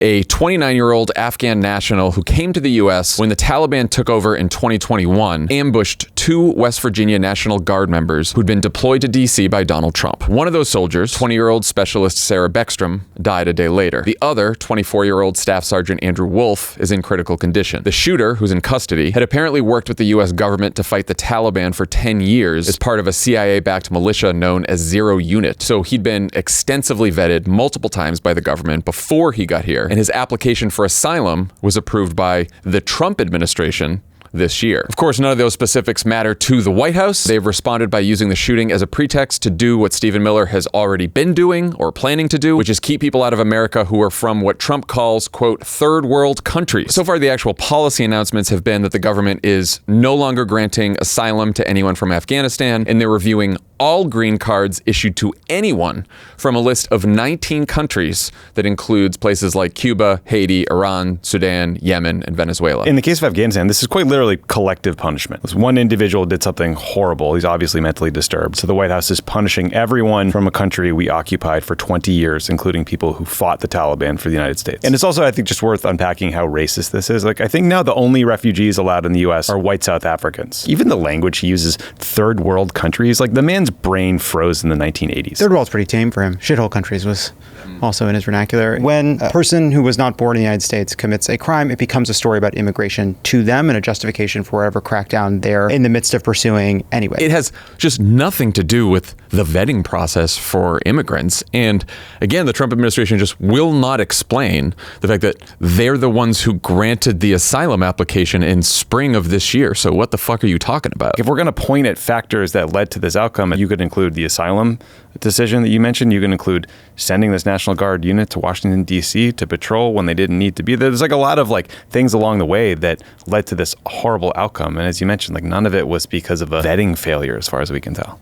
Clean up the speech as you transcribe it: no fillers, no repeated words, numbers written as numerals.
a 29-year-old Afghan national who came to the U.S. when the Taliban took over in 2021, ambushed 2 West Virginia National Guard members who'd been deployed to D.C. by Donald Trump. One of those soldiers, 20-year-old Specialist Sarah Beckstrom, died a day later. The other, 24-year-old Staff Sergeant Andrew Wolf, is in critical condition. The shooter, who's in custody, had apparently worked with the U.S. government to fight the Taliban for 10 years as part of a CIA-backed militia known as Zero Unit. So he'd been extensively vetted multiple times by the government before he got here, and his application for asylum was approved by the Trump administration this year. Of course, none of those specifics matter to the White House. They've responded by using the shooting as a pretext to do what Stephen Miller has already been doing or planning to do, which is keep people out of America who are from what Trump calls, quote, third world countries. So far, the actual policy announcements have been that the government is no longer granting asylum to anyone from Afghanistan, and they're reviewing all green cards issued to anyone from a list of 19 countries that includes places like Cuba, Haiti, Iran, Sudan, Yemen, and Venezuela. In the case of Afghanistan, this is quite literally collective punishment. This one individual did something horrible. He's obviously mentally disturbed. So the White House is punishing everyone from a country we occupied for 20 years, including people who fought the Taliban for the United States. And it's also, I think, just worth unpacking how racist this is. Like, I think now the only refugees allowed in the U.S. are white South Africans. Even the language he uses, third world countries, like the man's brain froze in the 1980s. Third world's pretty tame for him. Shithole countries was also in his vernacular. When a person who was not born in the United States commits a crime, it becomes a story about immigration to them and a justification for whatever crackdown they're in the midst of pursuing anyway. It has just nothing to do with the vetting process for immigrants. And again, the Trump administration just will not explain the fact that they're the ones who granted the asylum application in spring of this year. So what the fuck are you talking about? If we're going to point at factors that led to this outcome, you could include the asylum decision that you mentioned. You can include sending this National Guard unit to Washington, D.C. to patrol when they didn't need to be there. There's like a lot of like things along the way that led to this horrible outcome. And as you mentioned, like none of it was because of a vetting failure as far as we can tell.